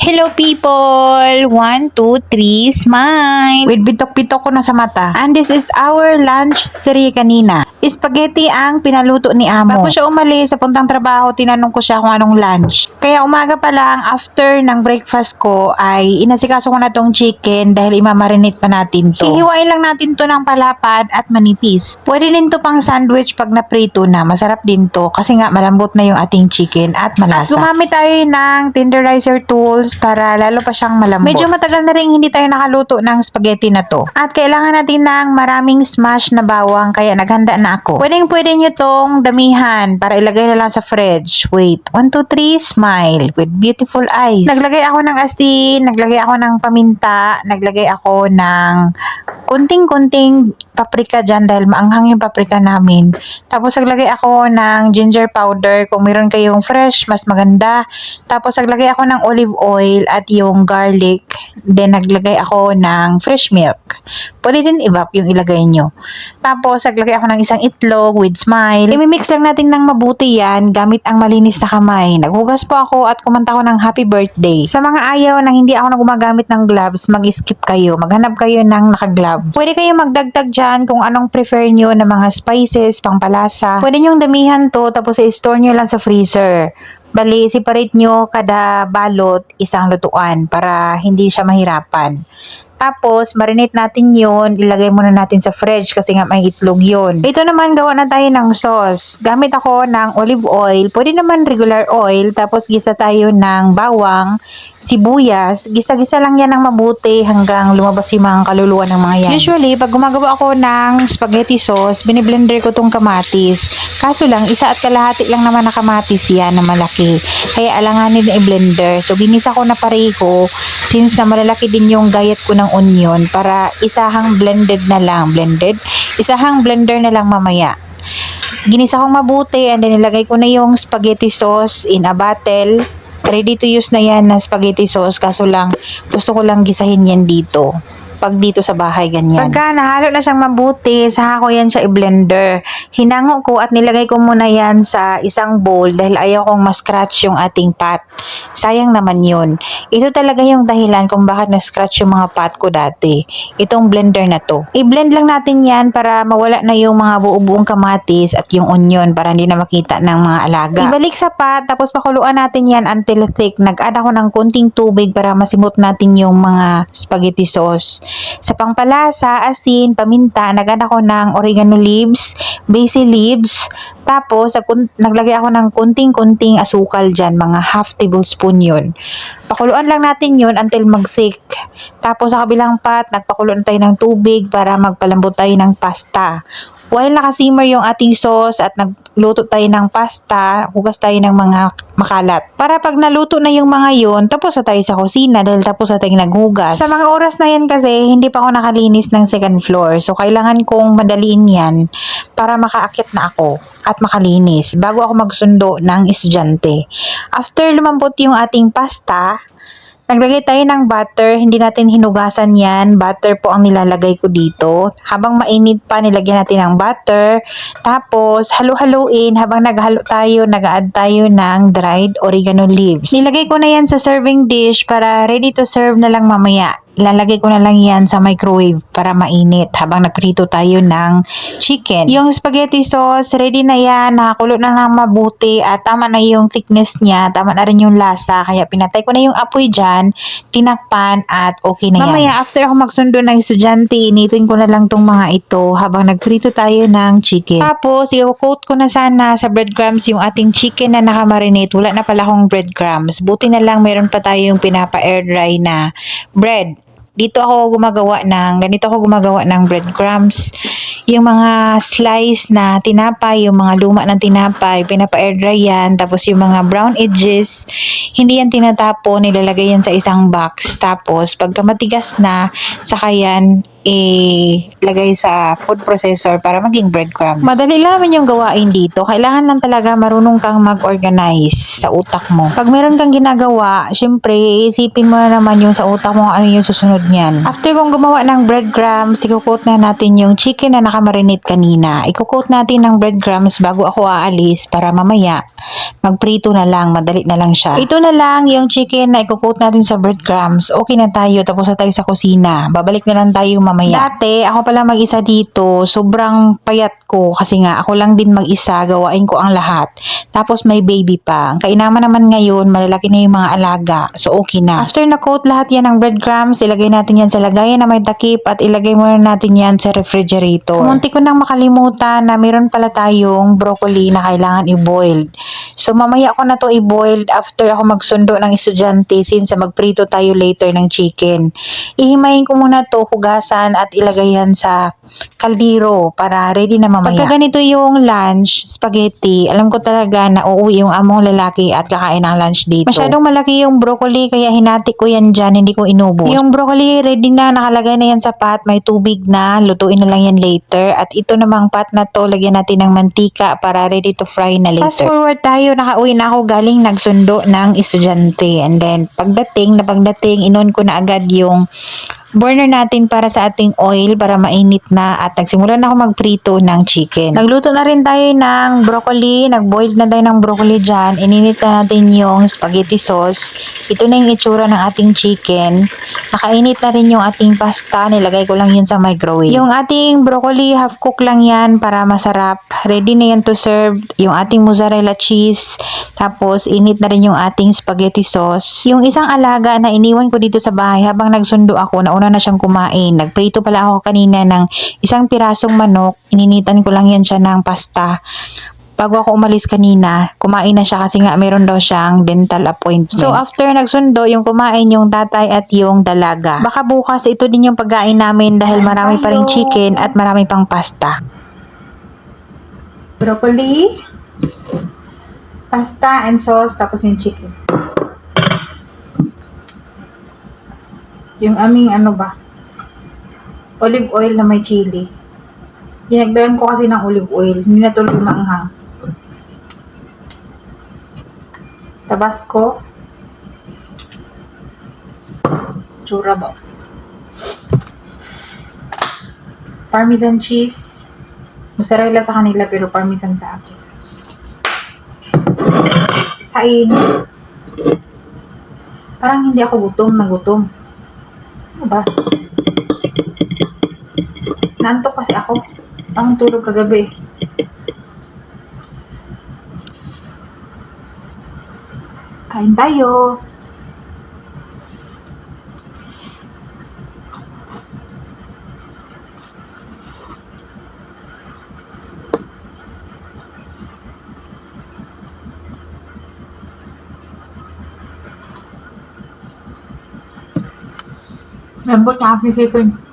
Hello people! 1, 2, 3, smile! With bitok-bitok ko na sa mata. And this is our lunch serye kanina. Spaghetti ang pinaluto ni Amo. Bago siya umalis sa puntang trabaho, tinanong ko siya kung anong lunch. Kaya umaga pa lang, after ng breakfast ko, ay inasikaso ko na tong chicken dahil imamarinate pa natin to. Hihiwain lang natin to ng palapad at manipis. Pwede din to pang sandwich pag naprito na. Masarap din to kasi nga malambot na yung ating chicken at malasa. At gumamit tayo ng tenderizer tools para lalo pa siyang malambot. Medyo matagal na rin hindi tayo nakaluto ng spaghetti na to. At kailangan natin ng maraming smash na bawang kaya naghanda na ako. Pwede nyo tong damihan para ilagay na lang sa fridge. Wait, 1, 2, 3, smile with beautiful eyes. Naglagay ako ng asin, naglagay ako ng paminta, naglagay ako ng kunting-kunting paprika dyan dahil maanghang yung paprika namin. Tapos naglagay ako ng ginger powder. Kung meron kayong fresh, mas maganda. Tapos naglagay ako ng olive oil at yung garlic. Then naglagay ako ng fresh milk. Pwede din ibap yung ilagay nyo. Tapos naglagay ako ng isang itlog with smile. I-mix lang natin ng mabuti yan gamit ang malinis na kamay. Naghugas po ako at kumanta ko ng happy birthday. Sa mga ayaw na hindi ako na gumagamit ng gloves, mag-skip kayo. Maghanap kayo ng naka-gloves. Pwede kayo magdagdag dyan kung anong prefer nyo na mga spices, pangpalasa. Pwede nyong damihan to tapos i-store nyo lang sa freezer. Bali, separate nyo kada balot isang lutuan para hindi siya mahirapan. Tapos, marinate natin yun. Ilagay muna natin sa fridge kasi nga may itlog yun. Ito naman, gawa na tayo ng sauce. Gamit ako ng olive oil. Pwede naman regular oil. Tapos, gisa tayo ng bawang, sibuyas. Gisa-gisa lang yan ng mabuti hanggang lumabas yung mga kaluluwa ng mga yan. Usually, pag gumagawa ako ng spaghetti sauce, biniblender ko tong kamatis. Kaso lang, 1 kalahati lang naman na kamatis yan na malaki. Kaya alanganin na i-blender. So, ginisa ko na pareho since na malalaki din yung gayat ko ng onion para isahang blended na lang. Isahang blender na lang mamaya. Ginisa kong mabuti and then nilagay ko na yung spaghetti sauce in a bottle. Ready to use na yan na spaghetti sauce. Kaso lang, gusto ko lang gisahin yan dito. Pag dito sa bahay, ganyan. Pagka nahalo na siyang mabuti, saka ko yan siya i-blender. Hinango ko at nilagay ko muna yan sa isang bowl dahil ayaw kong ma-scratch yung ating pot. Sayang naman yun. Ito talaga yung dahilan kung bakit na-scratch yung mga pot ko dati. Itong blender na to. I-blend lang natin yan para mawala na yung mga buo-buong kamatis at yung onion para hindi na makita ng mga alaga. Ibalik sa pot, tapos pakuluan natin yan until thick. Nag-add ako ng kunting tubig para masimot natin yung mga spaghetti sauce. Sa pangpalasa, asin, paminta, nag-add ako ng oregano leaves, basil leaves, tapos naglagay ako ng kunting-kunting asukal dyan, mga half tablespoon yun. Pakuluan lang natin yun until mag-thick. Tapos sa kabilang pot, nagpakuloan tayo ng tubig para magpalambot tayo ng pasta. While nakasimmer yung ating sauce at nagluto tayo ng pasta, hugas tayo ng mga makalat. Para pag naluto na yung mga yun, tapos na tayo sa kusina dahil tapos na tayong naghugas. Sa mga oras na yan kasi, hindi pa ako nakalinis ng second floor. So, kailangan kong madaliin yan para makaakyat na ako at makalinis bago ako magsundo ng estudyante. After lumambot yung ating pasta, naglagay tayo ng butter, hindi natin hinugasan yan. Butter po ang nilalagay ko dito. Habang mainit pa, nilagyan natin ng butter. Tapos, halu-haluin. Habang naghalo tayo, nag-add tayo ng dried oregano leaves. Nilagay ko na yan sa serving dish para ready to serve na lang mamaya. Ilalagay ko na lang yan sa microwave para mainit habang nagprito tayo ng chicken. Yung spaghetti sauce, ready na yan. Nakakulo na lang mabuti at tama na yung thickness niya. Tama na rin yung lasa. Kaya pinatay ko na yung apoy dyan, tinakpan at okay na yan. Mamaya, after ako magsundo ng estudyante, initin ko na lang tong mga ito habang nagprito tayo ng chicken. Tapos, i-coat ko na sana sa breadcrumbs yung ating chicken na nakamarinate. Wala na pala akong breadcrumbs. Buti na lang meron pa tayong pinapa-air dry na bread. Ganito ako gumagawa ng breadcrumbs. Yung mga slice na tinapay, yung mga luma ng tinapay, pinapa-air dry yan. Tapos yung mga brown edges, hindi yan tinatapo, nilalagay yan sa isang box. Tapos pagka matigas na, saka yan ilagay sa food processor para maging breadcrumbs. Madali lang naman yung gawain dito. Kailangan lang talaga marunong kang mag-organize sa utak mo. Pag meron kang ginagawa, syempre, isipin mo na naman yung sa utak mo ano yung susunod niyan. After kong gumawa ng breadcrumbs, ikukot na natin yung chicken na nakamarinate kanina. Ikukot natin ng breadcrumbs bago ako aalis para mamaya magprito na lang, madali na lang siya. Ito na lang yung chicken na ikukot natin sa breadcrumbs. Okay na tayo, tapos na tayo sa kusina. Babalik na lang tayo mamaya. Dati, ako pala mag-isa dito, sobrang payat ko kasi nga ako lang din mag-isa, gawain ko ang lahat. Tapos may baby pa. Ang kainaman naman ngayon, malalaki na yung mga alaga. So okay na. After na-coat lahat yan ng breadcrumbs, ilagay natin yan sa lagayan na may takip at ilagay muna natin yan sa refrigerator. Munti ko nang makalimutan na meron pala tayong broccoli na kailangan i-boil. So mamaya ko na to i-boil after ako magsundo ng estudyante since magprito tayo later ng chicken. Ihimayin ko muna to, hugasan at ilagay yan sa kaldero para ready na mamaya. Pagka ganito yung lunch, spaghetti, alam ko talaga na uuwi yung among lalaki at kakain ng lunch dito. Masyadong malaki yung broccoli kaya hinati ko yan dyan, hindi ko inubos. Yung broccoli ready na, nakalagay na yan sa pot, may tubig na, lutuin na lang yan later. At ito namang pot na to, lagyan natin ng mantika para ready to fry na later. Fast forward tayo, nakauwi na ako galing nagsundo ng estudyante. And then pagdating, inon ko na agad yung burner natin para sa ating oil para mainit na at nagsimula na ako magprito ng chicken. Nagluto na rin tayo ng broccoli, nagboil na tayo ng broccoli dyan, ininit na natin yung spaghetti sauce. Ito na yung itsura ng ating chicken. Nakainit na rin yung ating pasta, nilagay ko lang yun sa microwave. Yung ating broccoli, half cook lang yan para masarap. Ready na yan to serve. Yung ating mozzarella cheese, tapos init na rin yung ating spaghetti sauce. Yung isang alaga na iniwan ko dito sa bahay habang nagsundo ako, nauna na siyang kumain. Nagprito pala ako kanina ng isang pirasong manok. Ininitan ko lang yan siya ng pasta. Bago ako umalis kanina, kumain na siya kasi nga meron daw siyang dental appointment. So after nagsundo, yung kumain yung tatay at yung dalaga. Baka bukas ito din yung pagkain namin dahil marami pa rin chicken at marami pang pasta. Broccoli, pasta and sauce, tapos yung chicken. Yung aming olive oil na may chili. Dinagdagan ko kasi ng olive oil. Hindi na tuloy maanghang. Tabasco. Tsura ba? Parmesan cheese. Mozzarella sa kanila pero parmesan sa akin. Kain. Parang hindi ako gutom na gutom. Ano ba? Naantok kasi ako. Parang tulog kagabi. Kain tayo. Lambot na aking chicken.